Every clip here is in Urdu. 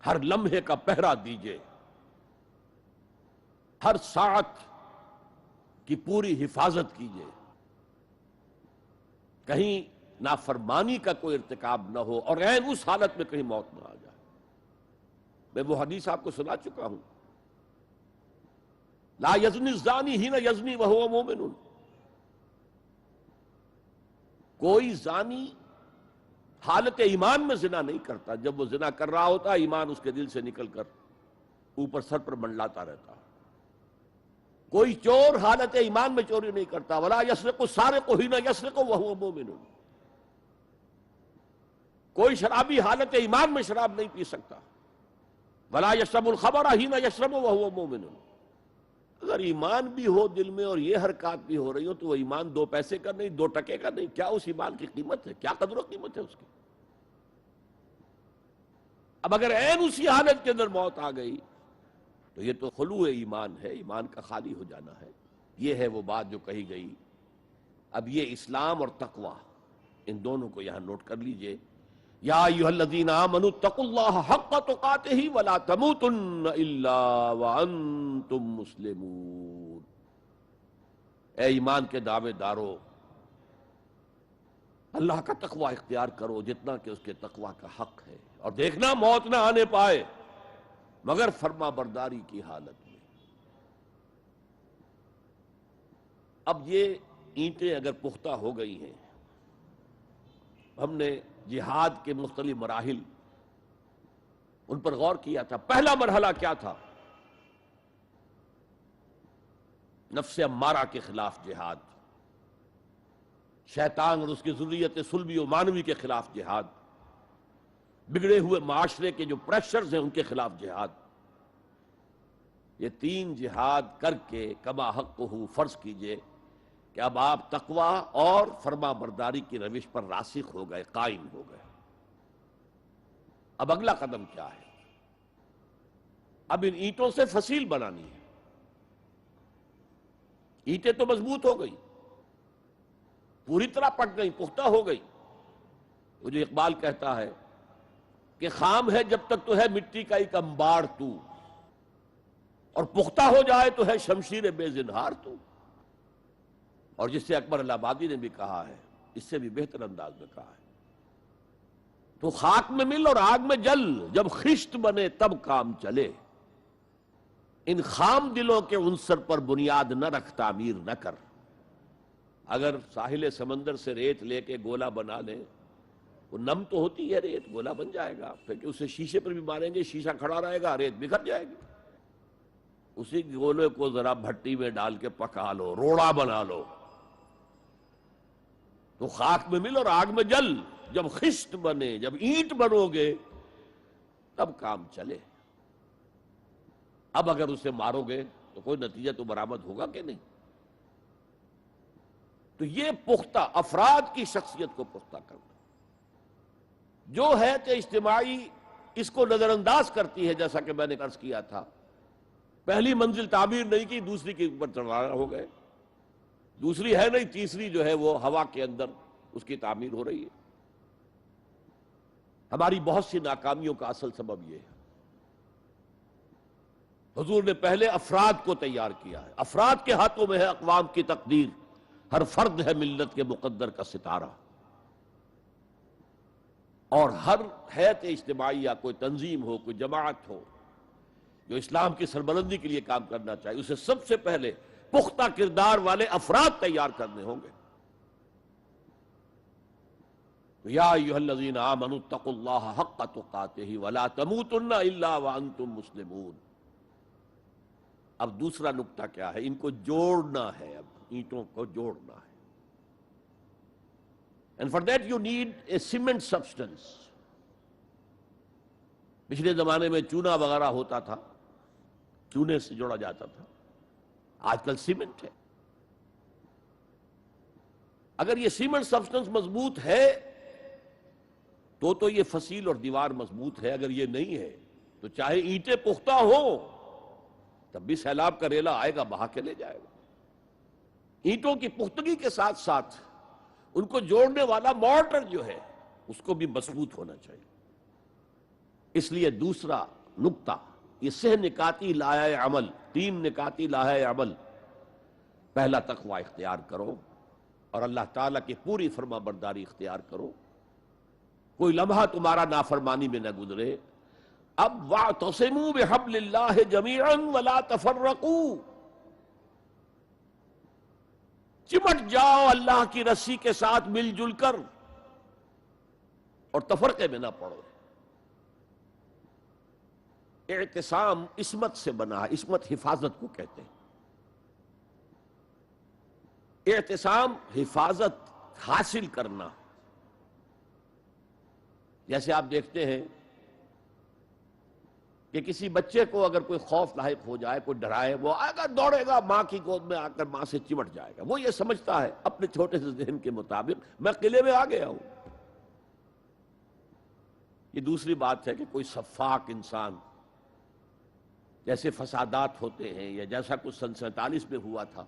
ہر لمحے کا پہرا دیجئے، ہر ساعت کی پوری حفاظت کیجئے، کہیں نافرمانی کا کوئی ارتکاب نہ ہو اور عین اس حالت میں کہیں موت نہ آ جائے۔ میں وہ حدیث آپ کو سنا چکا ہوں، لا یزنی الزانی حین یزنی وہو مومن، کوئی زانی حالت ایمان میں زنا نہیں کرتا، جب وہ زنا کر رہا ہوتا ہے ایمان اس کے دل سے نکل کر اوپر سر پر منڈلاتا رہتا ہے۔ کوئی چور حالت ایمان میں چوری نہیں کرتا، ولا یسرق السارق حین یسرق وہو مومن، کوئی شرابی حالت ایمان میں شراب نہیں پی سکتا، ولا یشرب الخمر حین یشرب وہو مومن۔ اگر ایمان بھی ہو دل میں اور یہ حرکات بھی ہو رہی ہو تو وہ ایمان 2 پیسے کا نہیں، 2 ٹکے کا نہیں، کیا اس ایمان کی قیمت ہے؟ کیا قدر و قیمت ہے اس کی؟ اب اگر عین اسی حالت کے اندر موت آ گئی تو یہ تو خلوع ایمان ہے، ایمان کا خالی ہو جانا ہے۔ یہ ہے وہ بات جو کہی گئی۔ اب یہ اسلام اور تقوی، ان دونوں کو یہاں نوٹ کر لیجئے۔ یا ایھا الذین آمنوا اتقوا اللہ حق تقاتہ ولا تموتن الا وانتم مسلمون، اے ایمان کے دعوے دارو، اللہ کا تقوی اختیار کرو جتنا کہ اس کے تقوی کا حق ہے، اور دیکھنا موت نہ آنے پائے مگر فرما برداری کی حالت میں۔ اب یہ اینٹیں اگر پختہ ہو گئی ہیں، ہم نے جہاد کے مختلف مراحل ان پر غور کیا تھا۔ پہلا مرحلہ کیا تھا؟ نفس امارہ کے خلاف جہاد، شیطان اور اس کی ذریت صلبی و مانوی کے خلاف جہاد، بگڑے ہوئے معاشرے کے جو پریشرز ہیں ان کے خلاف جہاد۔ یہ 3 جہاد کر کے کما حقہ فرض کیجئے کہ اب آپ تقوی اور فرما برداری کی روش پر راسخ ہو گئے، قائم ہو گئے۔ اب اگلا قدم کیا ہے؟ اب ان اینٹوں سے فصیل بنانی ہے۔ اینٹیں تو مضبوط ہو گئی، پوری طرح پٹ گئی، پختہ ہو گئی۔ وہ جو اقبال کہتا ہے کہ خام ہے جب تک تو ہے مٹی کا ایک انبار تو، اور پختہ ہو جائے تو ہے شمشیر بے زنہار تو۔ اور جس سے اکبر الہ آبادی نے بھی کہا ہے، اس سے بھی بہتر انداز میں کہا ہے، تو خاک میں مل اور آگ میں جل، جب خشت بنے تب کام چلے، ان خام دلوں کے عنصر پر بنیاد نہ رکھ، تعمیر نہ کر۔ اگر ساحل سمندر سے ریت لے کے گولا بنا لیں، وہ نم تو ہوتی ہے ریت، گولا بن جائے گا، پھر کہ اسے شیشے پر بھی ماریں گے شیشہ کھڑا رہے گا، ریت بکھر جائے گی۔ اسی گولے کو ذرا بھٹی میں ڈال کے پکا لو، روڑا بنا لو، تو خاک میں مل اور آگ میں جل، جب خشت بنے، جب اینٹ بنو گے تب کام چلے۔ اب اگر اسے مارو گے تو کوئی نتیجہ تو برآمد ہوگا کہ نہیں؟ تو یہ پختہ افراد کی شخصیت کو پختہ کرنا، جو ہے کہ اجتماعی اس کو نظر انداز کرتی ہے، جیسا کہ میں نے عرض کیا تھا، پہلی منزل تعمیر نہیں کی، دوسری کے اوپر چڑھانا ہو گئے، دوسری ہے نہیں، تیسری جو ہے وہ ہوا کے اندر اس کی تعمیر ہو رہی ہے۔ ہماری بہت سی ناکامیوں کا اصل سبب یہ ہے۔ حضور نے پہلے افراد کو تیار کیا ہے، افراد کے ہاتھوں میں ہے اقوام کی تقدیر، ہر فرد ہے ملت کے مقدر کا ستارہ، اور ہر ہیئت اجتماعی یا کوئی تنظیم ہو، کوئی جماعت ہو جو اسلام کی سربلندی کے لیے کام کرنا چاہیے، اسے سب سے پہلے پختہ کردار والے افراد تیار کرنے ہوں گے۔ یا ایھا الذین آمنوا اتقوا اللہ حق تقاتہ ولا تموتن الا وانتم مسلمون۔ اب دوسرا نکتہ کیا ہے؟ ان کو جوڑنا ہے، اب اینٹوں کو جوڑنا ہے۔ And for that you need a cement substance۔ پچھلے زمانے میں چونا وغیرہ ہوتا تھا، چونے سے جوڑا جاتا تھا، آج کل سیمنٹ ہے۔ اگر یہ سیمنٹ سبسٹنس مضبوط ہے تو یہ فصیل اور دیوار مضبوط ہے، اگر یہ نہیں ہے تو چاہے اینٹیں پختہ ہوں تب بھی سیلاب کا ریلا آئے گا، بہا کے لے جائے گا۔ اینٹوں کی پختگی کے ساتھ ساتھ ان کو جوڑنے والا مارٹر جو ہے اس کو بھی مضبوط ہونا چاہیے. اس لیے دوسرا نقطہ یہ سہ نکاتی لائحہ عمل، 3 نکاتی لائحہ عمل. پہلا تقوی اختیار کرو اور اللہ تعالیٰ کی پوری فرما برداری اختیار کرو. کوئی لمحہ تمہارا نافرمانی میں نہ گزرے. اب وَاعْتَصِمُوا بِحَبْلِ اللَّهِ جَمِيعًا وَلَا تَفَرَّقُوا، چمٹ جاؤ اللہ کی رسی کے ساتھ مل جل کر اور تفرقے میں نہ پڑو. اعتصام عصمت سے بنا ہے، عصمت حفاظت کو کہتے ہیں. اعتصام حفاظت حاصل کرنا. جیسے آپ دیکھتے ہیں کہ کسی بچے کو اگر کوئی خوف لاحق ہو جائے، کوئی ڈرائے، وہ آئے گا، دوڑے گا ماں کی گود میں آ کر ماں سے چمٹ جائے گا. وہ یہ سمجھتا ہے اپنے چھوٹے سے ذہن کے مطابق میں قلعے میں آ گیا ہوں. یہ دوسری بات ہے کہ کوئی سفاک انسان، جیسے فسادات ہوتے ہیں یا جیسا کچھ سن 47 میں ہوا تھا،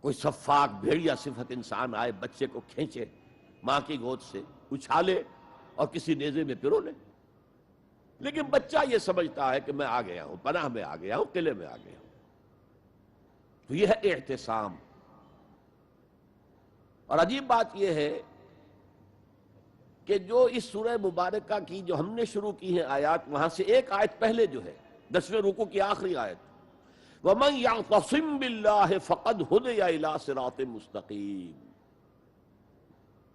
کوئی سفاک بھیڑیا صفت انسان آئے، بچے کو کھینچے ماں کی گود سے، اچھالے اور کسی نیزے میں پرو لے. لیکن بچہ یہ سمجھتا ہے کہ میں آ گیا ہوں، پناہ میں آ گیا ہوں، قلعے میں آ گیا ہوں. تو یہ ہے اعتصام. اور عجیب بات یہ ہے کہ جو اس سورہ مبارکہ کی جو ہم نے شروع کی ہیں آیات، وہاں سے ایک آیت پہلے جو ہے 10ویں رکوع کی آخری آیت، وَمَنْ يَعْتَصِمْ بِاللَّهِ فَقَدْ هُدِيَ إِلَىٰ صِرَاطٍ مُسْتَقِيمٍ.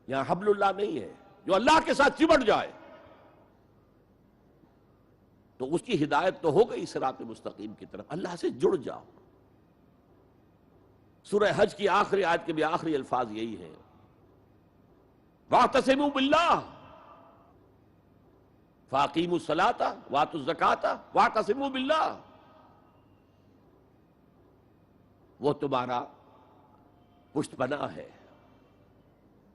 یہاں حبل اللہ نہیں ہے. جو اللہ کے ساتھ چمٹ جائے تو اس کی ہدایت تو ہو گئی صراط مستقیم کی طرف. اللہ سے جڑ جاؤ. سورہ حج کی آخری آیت کے بھی آخری الفاظ یہی ہیں، وَاعْتَصِمُوا بِاللَّهِ فَأَقِیمُوا الصَّلَاةَ وَآتُوا الزَّکَاةَ وَاعْتَصِمُوا بِاللَّهِ. وہ تمہارا پشت پناہ ہے.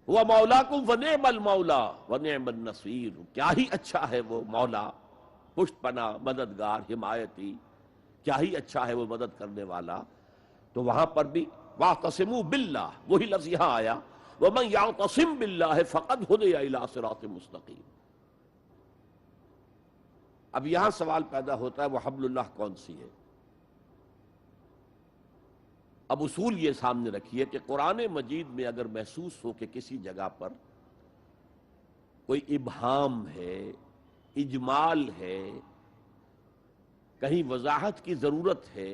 هُوَ مَوْلَاكُمْ فَنِعْمَ الْمَوْلَىٰ وَنِعْمَ النَّصِيرُ. کیا ہی اچھا ہے وہ مولا، پشت پناہ، مددگار، حمایتی. کیا ہی اچھا ہے وہ مدد کرنے والا. تو وہاں پر بھی وَاعْتَصِمُوا بِاللَّهِ، وہی لفظ یہاں آیا، وَمَنْ يَعْتَصِمْ بِاللَّهِ فَقَدْ هُدِيَ إِلَىٰ صِرَاطٍ مُسْتَقِيمٍ. اب یہاں سوال پیدا ہوتا ہے وہ حبل اللہ کون سی ہے؟ اب اصول یہ سامنے رکھیے کہ قرآن مجید میں اگر محسوس ہو کہ کسی جگہ پر کوئی ابہام ہے، اجمال ہے، کہیں وضاحت کی ضرورت ہے،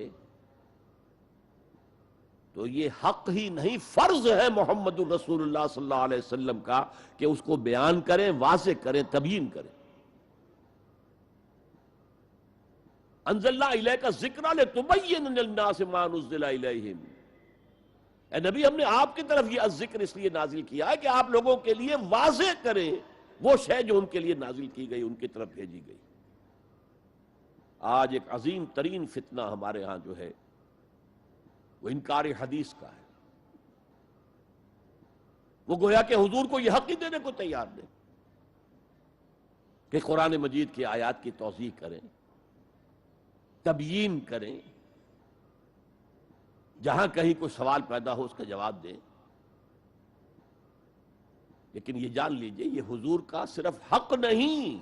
تو یہ حق ہی نہیں، فرض ہے محمد الرسول اللہ صلی اللہ علیہ وسلم کا کہ اس کو بیان کریں، واضح کریں، تبیین کریں. انزلنا الیک الذکر لتبین للناس ما نزل الیہم. اے نبی، ہم نے آپ کی طرف یہ الذکر اس لیے نازل کیا ہے کہ آپ لوگوں کے لیے واضح کریں وہ شے جو ان کے لیے نازل کی گئی، ان کی طرف بھیجی گئی. آج ایک عظیم ترین فتنہ ہمارے ہاں جو ہے وہ انکار حدیث کا ہے. وہ گویا کہ حضور کو یہ حق ہی دینے کو تیار نہیں کہ قرآن مجید کی آیات کی توضیح کریں، تبیین کریں، جہاں کہیں کوئی سوال پیدا ہو اس کا جواب دیں. لیکن یہ جان لیجئے یہ حضور کا صرف حق نہیں،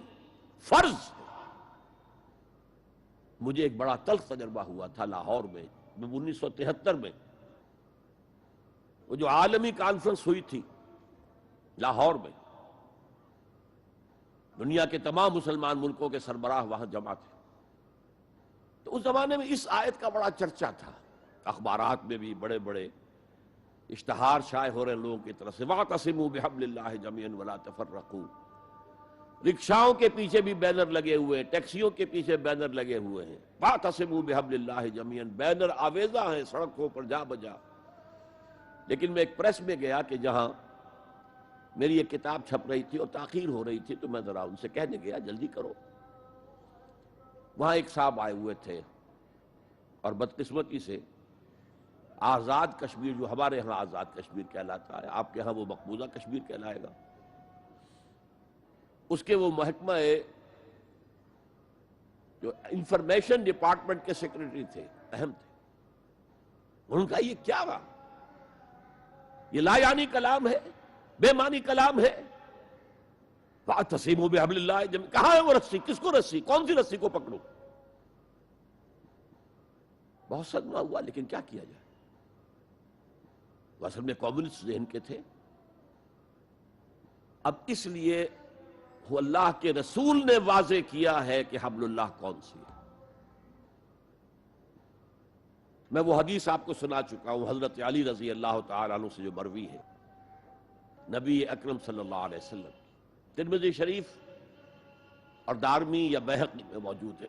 فرض ہے. مجھے ایک بڑا تلخ تجربہ ہوا تھا لاہور میں 1973 میں. وہ جو عالمی کانفرنس ہوئی تھی لاہور میں، دنیا کے تمام مسلمان ملکوں کے سربراہ وہاں جمع تھے. تو اس زمانے میں اس آیت کا بڑا چرچا تھا، اخبارات میں بھی بڑے بڑے اشتہار شائع ہو رہے لوگوں کی طرف سے، وَاعْتَصِمُوا بِحَبْلِ اللَّهِ جَمِيعًا وَلَا تَفَرَّقُوا. رکشاؤں کے پیچھے بھی بینر لگے ہوئے ہیں، ٹیکسیوں کے پیچھے بینر لگے ہوئے ہیں، وَاعْتَصِمُوا بِحَبْلِ اللَّهِ جَمِيعًا. بینر آویزاں ہیں سڑکوں پر جا بجا. لیکن میں ایک پریس میں گیا کہ جہاں میری ایک کتاب چھپ رہی تھی اور تاخیر ہو رہی تھی، تو میں ذرا ان سے کہنے گیا جلدی کرو. وہاں ایک صاحب آئے ہوئے تھے اور بدقسمتی سے آزاد کشمیر، جو ہمارے ہاں آزاد کشمیر کہلاتا ہے، آپ کے ہاں وہ مقبوضہ کشمیر کہلائے گا، اس کے وہ محکمہ جو انفارمیشن ڈپارٹمنٹ کے سیکرٹری تھے، اہم تھے. انہوں نے کہا یہ کیا ہوا؟ یہ لا یعنی کلام ہے، بے معنی کلام ہے. فَاعْتَصِمُوا بِحَبْلِ اللَّهِ، کہاں ہے وہ رسی؟ کس کو رسی؟ کون سی رسی کو پکڑوں؟ بہت صدمہ ہوا، لیکن کیا کیا جائے؟ وہ اصل میں کمیونسٹ ذہن کے تھے۔ اب اس لیے وہ اللہ کے رسول نے واضح کیا ہے کہ حبل اللہ کون سی ہے۔ میں وہ حدیث آپ کو سنا چکا ہوں، حضرت علی رضی اللہ تعالیٰ عنہ سے جو مروی ہے، نبی اکرم صلی اللہ علیہ وسلم، ترمذی شریف اور دارمی یا بیہقی میں موجود ہے،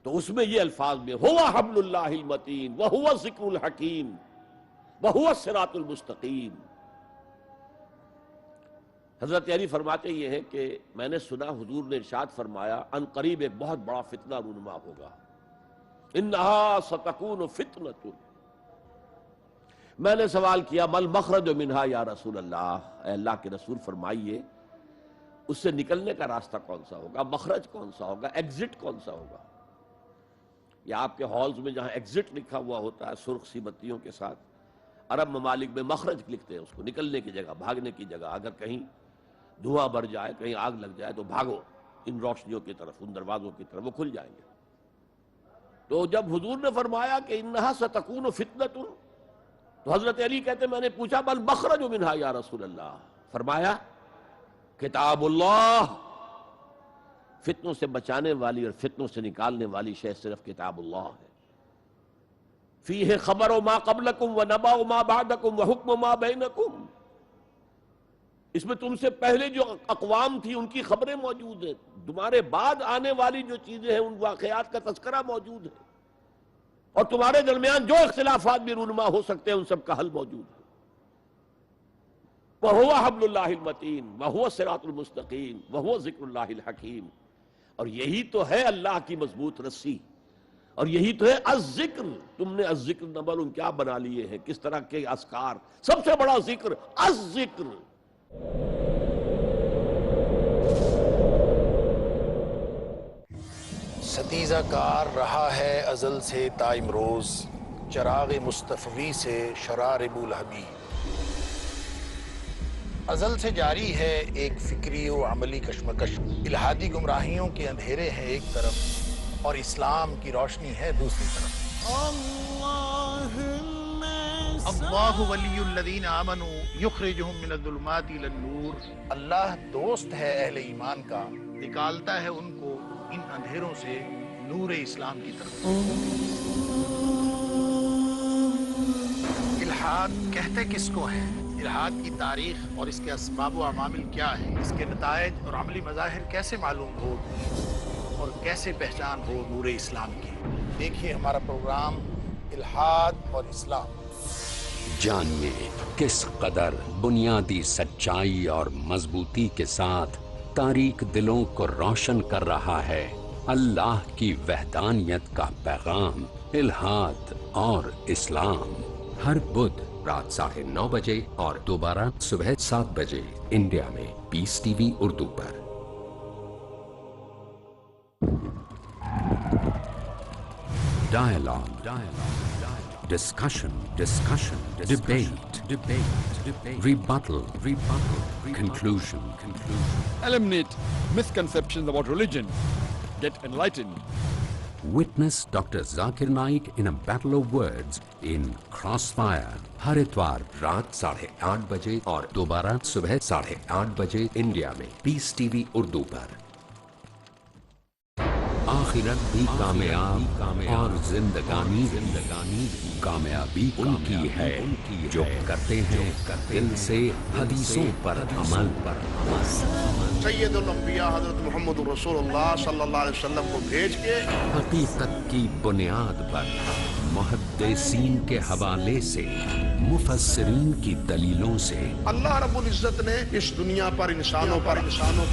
تو اس میں یہ الفاظ میں ہوا حبل اللہ المتین وہوا ذکر الحکیم وہوا الصراط المستقیم۔ حضرت علی فرماتے یہ ہیں کہ میں نے سنا حضور نے ارشاد فرمایا ان قریب ایک بہت بڑا فتنہ رونما ہوگا، انہا ستکون فتنۃ۔ میں نے سوال کیا مل مخرج منہا یا رسول اللہ، اے اللہ کے رسول فرمائیے اس سے نکلنے کا راستہ کون سا ہوگا، مخرج کون سا ہوگا، ایگزٹ کون سا ہوگا؟ یا آپ کے ہالز میں جہاں ایگزٹ لکھا ہوا ہوتا ہے سرخ سی بتیوں کے ساتھ، عرب ممالک میں مخرج لکھتے ہیں اس کو، نکلنے کی جگہ، بھاگنے کی جگہ، اگر کہیں دھواں بھر جائے، کہیں آگ لگ جائے تو بھاگو ان روشنیوں کی طرف، ان دروازوں کی طرف، وہ کھل جائیں گے۔ تو جب حضور نے فرمایا کہ انہا ستکون فتنۃ، تو حضرت علی کہتے میں نے پوچھا بل مخرج منہا یا رسول اللہ، فرمایا کتاب اللہ، فتنوں سے بچانے والی اور فتنوں سے نکالنے والی شے صرف کتاب اللہ ہے۔ فیہ خبر ما قبلکم و نبأ ما بعدکم و حکم ما بینکم، اس میں تم سے پہلے جو اقوام تھی ان کی خبریں موجود ہیں، تمہارے بعد آنے والی جو چیزیں ہیں ان واقعات کا تذکرہ موجود ہے، اور تمہارے درمیان جو اختلافات بھی رونما ہو سکتے ہیں ان سب کا حل موجود ہے۔ وَهُوَ حَبْلُ اللَّهِ الْمَتِينُ وَهُوَ الصِّرَاطُ الْمُسْتَقِيمُ وَهُوَ ذِكْرُ اللَّهِ الْحَكِيمُ، اور یہی تو ہے اللہ کی مضبوط رسی، اور یہی تو ہے الذکر۔ تم نے الذکر نہ معلوم کیا بنا لیے ہیں، کس طرح کے اذکار، سب سے بڑا ذکر الذکر۔ ستیزہ کار رہا ہے ازل سے تا امروز، چراغ مصطفی سے شرار بولہبی۔ ازل سے جاری ہے ایک فکری و عملی کشمکش، الہادی گمراہیوں کے اندھیرے ہیں ایک طرف اور اسلام کی روشنی ہے دوسری طرف۔ اللہ ولی الذین آمنوا یخرجہم من الظلمات الی النور، اللہ دوست ہے اہل ایمان کا، نکالتا ہے ان کو ان اندھیروں سے نور اسلام کی طرف۔ الحاد کہتے کس کو ہے؟ الحاد کی تاریخ اور اس کے اسباب و عوامل کیا ہے، اس کے نتائج اور عملی مظاہر کیسے معلوم ہو اور کیسے پہچان ہو نور اسلام کی؟ دیکھیے ہمارا پروگرام الحاد اور اسلام۔ جانیے کس قدر بنیادی سچائی اور مضبوطی کے ساتھ تاریک دلوں کو روشن کر رہا ہے اللہ کی وحدانیت کا پیغام الحاد اور اسلام، ہر بدھ رات 9:30 بجے اور دوبارہ صبح 7 بجے انڈیا میں پیس ٹی وی اردو پر۔ Dialogue, discussion, debate, rebuttal, conclusion. Eliminate misconceptions about religion. Get enlightened. Witness Dr. Zakir Naik in a battle of words in Crossfire. ہر اتوار رات 8:30 بجے اور دوبارہ صبح 8:30 بجے انڈیا میں پیس ٹی وی اردو پر۔ آخرت بھی کامیاب اور زندگانی کامیابی ان کی ہے جو کرتے ہیں دل سے حدیثوں پر عمل۔ سید الانبیاء حضرت محمد رسول اللہ صلی اللہ علیہ وسلم کو بھیج کے حقیقت کی بنیاد پر محدثین کے حوالے سے، مفسرین کی دلیلوں سے اللہ رب العزت نے اس دنیا پر انسانوں پر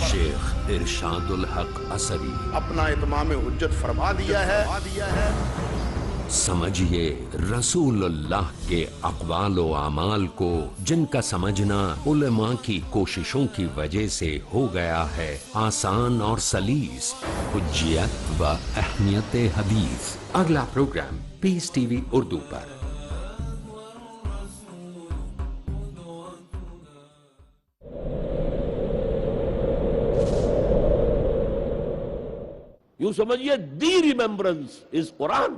شیخ ارشاد الحق عصری اپنا اتمام حجت فرما دیا ہے۔ سمجھیے رسول اللہ کے اقوال و اعمال کو جن کا سمجھنا علماء کی کوششوں کی وجہ سے ہو گیا ہے آسان اور سلیس، حجیت و اہمیت حدیث۔ اگلا پروگرام پیس ٹی وی اردو پر۔ یوں سمجھیے دی ریممبرنس از قرآن.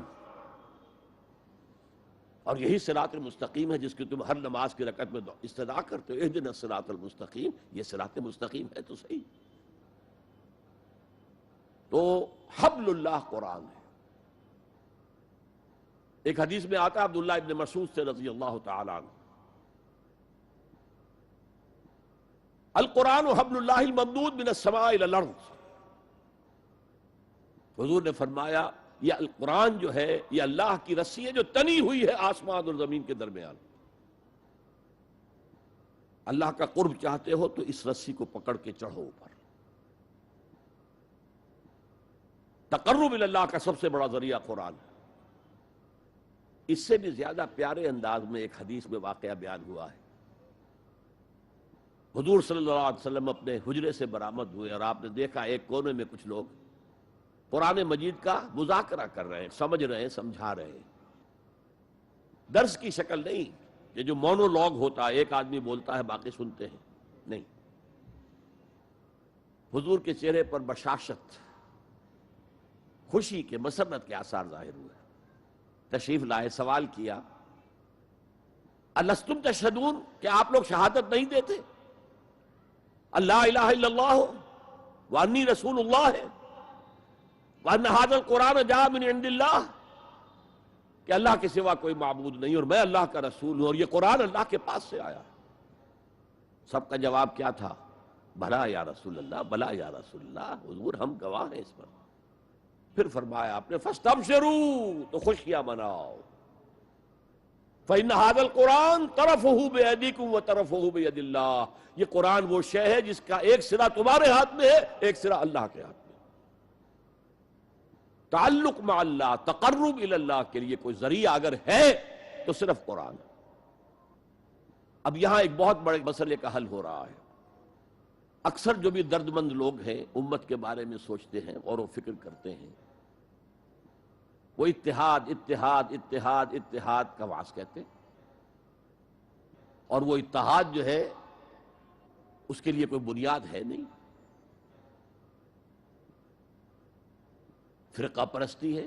اور یہی صراط المستقیم ہے جس کی تم ہر نماز کی رکعت میں استدعا کرتے ہو، اہدنا الصراط المستقیم. یہ صراط مستقیم ہے تو صحیح. تو حبل اللہ قرآن ہے. ایک حدیث میں آتا ہے عبداللہ ابن مسعود سے رضی اللہ تعالی عنہ، القرآن حبل اللہ الممدود من السماء الى الارض. حضور نے فرمایا یہ القرآن جو ہے یہ اللہ کی رسی ہے جو تنی ہوئی ہے آسمان اور زمین کے درمیان. اللہ کا قرب چاہتے ہو تو اس رسی کو پکڑ کے چڑھو اوپر. تقرب اللہ کا سب سے بڑا ذریعہ قرآن ہے. اس سے بھی زیادہ پیارے انداز میں ایک حدیث میں واقعہ بیان ہوا ہے. حضور صلی اللہ علیہ وسلم اپنے حجرے سے برآمد ہوئے اور آپ نے دیکھا ایک کونے میں کچھ لوگ قرآن مجید کا مذاکرہ کر رہے ہیں، سمجھ رہے ہیں، سمجھا رہے ہیں. درس کی شکل نہیں کہ جو مونولوگ ہوتا ہے، ایک آدمی بولتا ہے باقی سنتے ہیں، نہیں. حضور کے چہرے پر بشاشت، خوشی کے، مسرت کے آثار ظاہر ہوئے. تشریف لائے، سوال کیا الستم تشہدون، کہ آپ لوگ شہادت نہیں دیتے اللہ الہ الا اللہ وانی رسول اللہ ہے وان ھذا القرآن جاء من عند اللہ، کہ اللہ کے سوا کوئی معبود نہیں اور میں اللہ کا رسول ہوں اور یہ قرآن اللہ کے پاس سے آیا. سب کا جواب کیا تھا؟ بھلا یا رسول اللہ، بھلا یا رسول اللہ، حضور ہم گواہ ہیں اس پر. پھر فرمایا آپ نے فاستبشروا، تو خوشیاں مناؤ. فإن هذا القرآن طرفه بأيديكم وطرفه بيد اللہ، یہ قرآن وہ شے ہے جس کا ایک سرا تمہارے ہاتھ میں ہے، ایک سرا اللہ کے ہاتھ میں. تعلق مع اللہ، تقرب الی اللہ کے لیے کوئی ذریعہ اگر ہے تو صرف قرآن. اب یہاں ایک بہت بڑے مسئلے کا حل ہو رہا ہے. اکثر جو بھی درد مند لوگ ہیں امت کے بارے میں سوچتے ہیں، غور و فکر کرتے ہیں، وہ اتحاد اتحاد اتحاد اتحاد کا واس کہتے ہیں. اور وہ اتحاد جو ہے اس کے لیے کوئی بنیاد ہے نہیں. فرقہ پرستی ہے،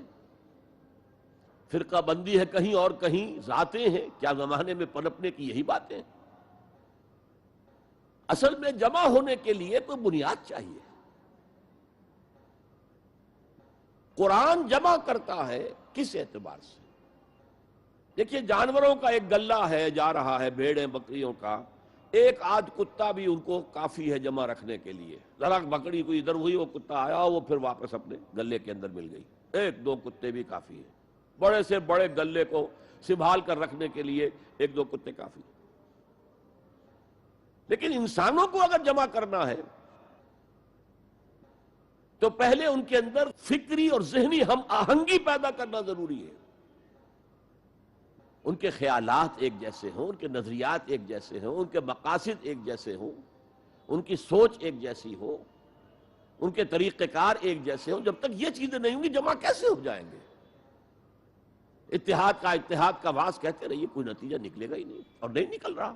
فرقہ بندی ہے، کہیں اور کہیں ذاتیں ہیں. کیا زمانے میں پنپنے کی یہی باتیں ہیں؟ اصل میں جمع ہونے کے لیے کوئی بنیاد چاہیے. قرآن جمع کرتا ہے کس اعتبار سے؟ دیکھیے جانوروں کا ایک گلہ ہے جا رہا ہے، بھیڑیں بکریوں کا، ایک آدھ کتا بھی ان کو کافی ہے جمع رکھنے کے لیے. ذرا بکری کو ادھر ہوئی، وہ کتا آیا، وہ پھر واپس اپنے گلے کے اندر مل گئی. ایک دو کتے بھی کافی ہیں. بڑے سے بڑے گلے کو سنبھال کر رکھنے کے لیے ایک دو کتے کافی ہیں. لیکن انسانوں کو اگر جمع کرنا ہے تو پہلے ان کے اندر فکری اور ذہنی ہم آہنگی پیدا کرنا ضروری ہے. ان کے خیالات ایک جیسے ہوں، ان کے نظریات ایک جیسے ہوں، ان کے مقاصد ایک جیسے ہوں، ان کی سوچ ایک جیسی ہو، ان کے طریقہ کار ایک جیسے ہوں. جب تک یہ چیزیں نہیں ہوں گی جمع کیسے ہو جائیں گے؟ اتحاد کا واس کہتے رہیے، کوئی نتیجہ نکلے گا ہی نہیں، اور نہیں نکل رہا.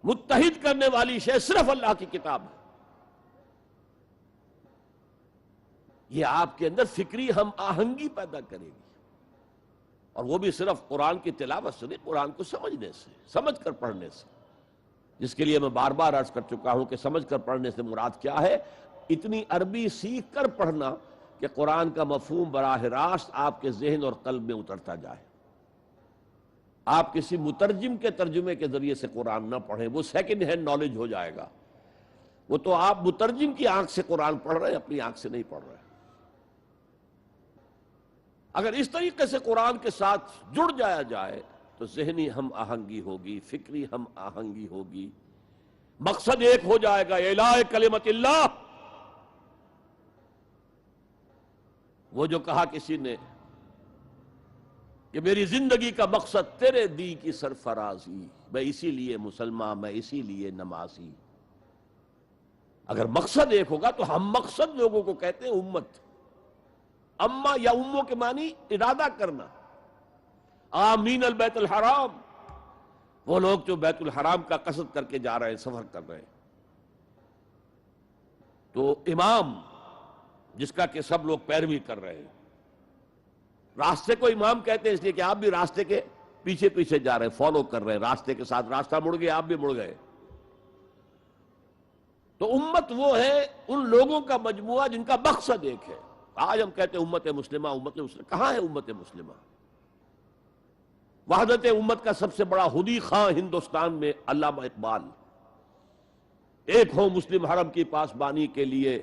متحد کرنے والی شے صرف اللہ کی کتاب ہے. یہ آپ کے اندر فکری ہم آہنگی پیدا کرے گی، اور وہ بھی صرف قرآن کی تلاوت سے نہیں، قرآن کو سمجھنے سے، سمجھ کر پڑھنے سے. جس کے لیے میں بار بار عرض کر چکا ہوں کہ سمجھ کر پڑھنے سے مراد کیا ہے؟ اتنی عربی سیکھ کر پڑھنا کہ قرآن کا مفہوم براہ راست آپ کے ذہن اور قلب میں اترتا جائے. آپ کسی مترجم کے ترجمے کے ذریعے سے قرآن نہ پڑھیں، وہ سیکنڈ ہینڈ نالج ہو جائے گا. وہ تو آپ مترجم کی آنکھ سے قرآن پڑھ رہے ہیں، اپنی آنکھ سے نہیں پڑھ رہے. اگر اس طریقے سے قرآن کے ساتھ جڑ جایا جائے تو ذہنی ہم آہنگی ہوگی، فکری ہم آہنگی ہوگی، مقصد ایک ہو جائے گا، اعلاء کلمت اللہ. وہ جو کہا کسی نے کہ میری زندگی کا مقصد تیرے دی کی سرفرازی، میں اسی لیے مسلمان، میں اسی لیے نمازی. اگر مقصد ایک ہوگا تو ہم مقصد لوگوں کو کہتے ہیں امت. اما یا امو کے معنی ارادہ کرنا. آمین البیت الحرام، وہ لوگ جو بیت الحرام کا قصد کر کے جا رہے ہیں، سفر کر رہے ہیں. تو امام جس کا کہ سب لوگ پیروی کر رہے ہیں. راستے کو امام کہتے ہیں اس لیے کہ آپ بھی راستے کے پیچھے پیچھے جا رہے ہیں، فالو کر رہے ہیں، راستے کے ساتھ راستہ مڑ گیا آپ بھی مڑ گئے. تو امت وہ ہے ان لوگوں کا مجموعہ جن کا مقصد ایک ہے. آج ہم کہتے ہیں امت مسلمہ، امت مسلمہ. کہاں ہے امت مسلمہ؟ وحدت امت کا سب سے بڑا خودی خواہ ہندوستان میں علامہ اقبال، ایک ہو مسلم حرم کی پاسبانی کے لیے،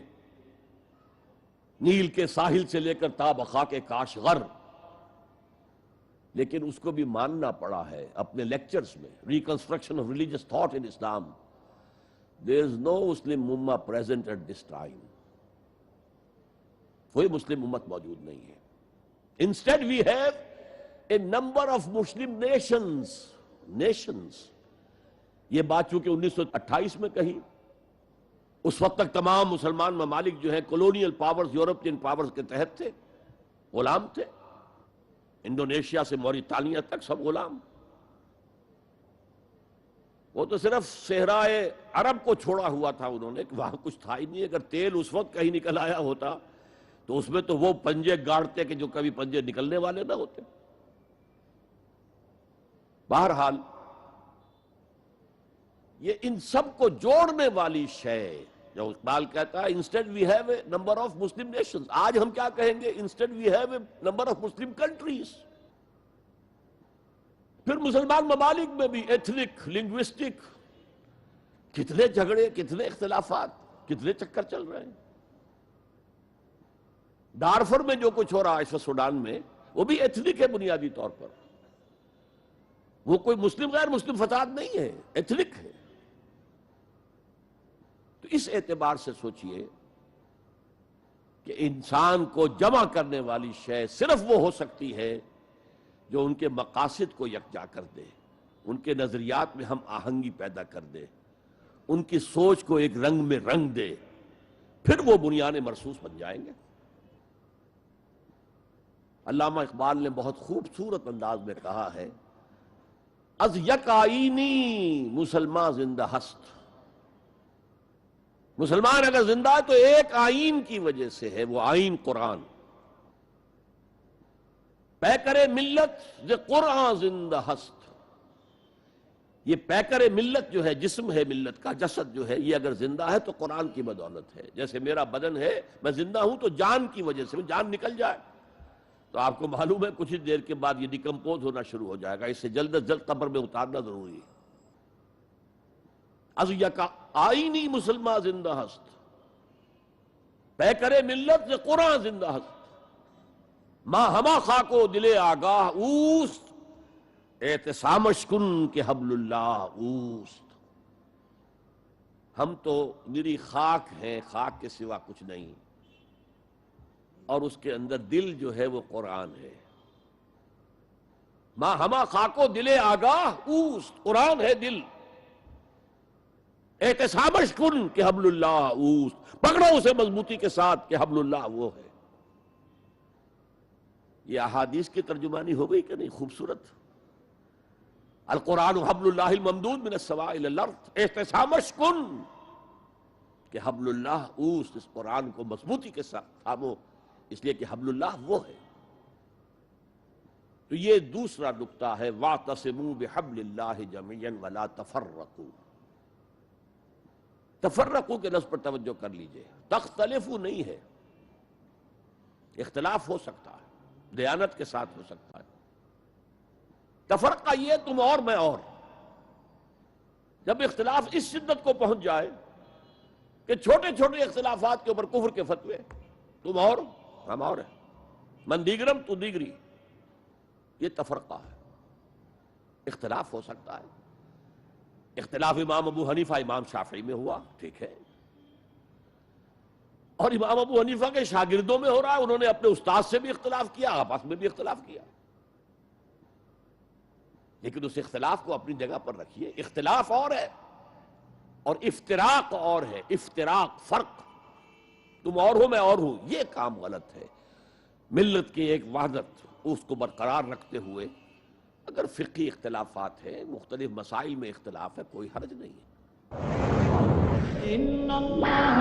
نیل کے ساحل سے لے کر تا بخاک کاشغر. لیکن اس کو بھی ماننا پڑا ہے اپنے لیکچرز میں. Reconstruction of religious thought in Islam. There is no Muslim Ummah present at this time. کوئی مسلم امت موجود نہیں ہے. Instead we have a number of Muslim nations. یہ بات چونکہ 1928 میں کہی، اس وقت تک تمام مسلمان ممالک جو ہیں کولونیل پاورز، یورپین پاورز کے تحت تھے، غلام تھے. انڈونیشیا سے موریتانیہ تک سب غلام. وہ تو صرف صحرائے عرب کو چھوڑا ہوا تھا انہوں نے، کہ وہاں کچھ تھا ہی نہیں. اگر تیل اس وقت کہیں نکل آیا ہوتا تو اس میں تو وہ پنجے گاڑتے کہ جو کبھی پنجے نکلنے والے نہ ہوتے. بہرحال یہ ان سب کو جوڑنے والی شے جو اقبال کہتا ہے instead we have a number of Muslim nations. آج ہم کیا کہیں گے؟ Instead we have a number of Muslim countries. پھر مسلمان ممالک میں بھی ایتھنک، لنگوسٹک، کتنے جھگڑے، کتنے اختلافات، کتنے چکر چل رہے ہیں. ڈارفر میں جو کچھ ہو رہا ہے اس وقت سوڈان میں، وہ بھی ایتھنک ہے بنیادی طور پر. وہ کوئی مسلم غیر مسلم فساد نہیں ہے، ایتھنک ہے. تو اس اعتبار سے سوچئے کہ انسان کو جمع کرنے والی شے صرف وہ ہو سکتی ہے جو ان کے مقاصد کو یکجا کر دے، ان کے نظریات میں ہم آہنگی پیدا کر دے، ان کی سوچ کو ایک رنگ میں رنگ دے. پھر وہ بنیان مرصوص بن جائیں گے. علامہ اقبال نے بہت خوبصورت انداز میں کہا ہے، از یک آئینی مسلمان زندہ ہست. مسلمان اگر زندہ ہے تو ایک آئین کی وجہ سے ہے، وہ آئین قرآن. پیکر ملت ز قرآن زندہ ہست. یہ پیکر ملت جو ہے، جسم ہے ملت کا، جسد جو ہے، یہ اگر زندہ ہے تو قرآن کی بدولت ہے. جیسے میرا بدن ہے، میں زندہ ہوں تو جان کی وجہ سے. جان نکل جائے تو آپ کو معلوم ہے کچھ ہی دیر کے بعد یہ ڈیکمپوز ہونا شروع ہو جائے گا. اس سے جلد از جلد قبر میں اتارنا ضروری ہے. از یکا آئینی مسلمان زندہ ہست، پیکر ملت ز قرآن زندہ ہست. ماں ہما خاکو دل آگاہ اوست، اعتصامش کن کہ حبل اللہ اوست. ہم تو میری خاک ہیں، خاک کے سوا کچھ نہیں، اور اس کے اندر دل جو ہے وہ قرآن ہے. ماں ہما خاکو دل آگاہ اوست، قرآن ہے دل. اعتصامش کن کہ حبل اللہ اوست، پکڑو اسے مضبوطی کے ساتھ کہ حبل اللہ وہ ہے. یہ احادیث کی ترجمانی ہو گئی کہ نہیں؟ خوبصورت. القرآن حبل اللہ الممدود من السماء الی الارض، اعتصامش کن کہ حبل اللہ اوست. اس قرآن کو مضبوطی کے ساتھ تھامو، اس لیے کہ حبل اللہ وہ ہے. تو یہ دوسرا نقطہ ہے، وَاعْتَصِمُوا بِحَبْلِ اللَّهِ جَمِيعًا وَلَا تَفَرَّقُوا. تفرقوا کے لفظ پر توجہ کر لیجئے. تختلفوا نہیں ہے، اختلاف ہو سکتا ہے، دیانت کے ساتھ ہو سکتا ہے. تفرقہ یہ تم اور میں اور. جب اختلاف اس شدت کو پہنچ جائے کہ چھوٹے چھوٹے اختلافات کے اوپر کفر کے فتوے، تم اور ہم اور ہیں، من دیگرم تو دیگری، یہ تفرقہ ہے. اختلاف ہو سکتا ہے. اختلاف امام ابو حنیفہ امام شافعی میں ہوا، ٹھیک ہے، اور امام ابو حنیفہ کے شاگردوں میں ہو رہا ہے. انہوں نے اپنے استاد سے بھی اختلاف کیا، آپس میں بھی اختلاف کیا. لیکن اس اختلاف کو اپنی جگہ پر رکھیے. اختلاف اور ہے اور افتراق اور ہے. افتراق، فرق، تم اور ہو میں اور ہوں، یہ کام غلط ہے. ملت کی ایک وحدت اس کو برقرار رکھتے ہوئے اگر فقہی اختلافات ہیں، مختلف مسائل میں اختلاف ہے، کوئی حرج نہیں ہے. ان اللہ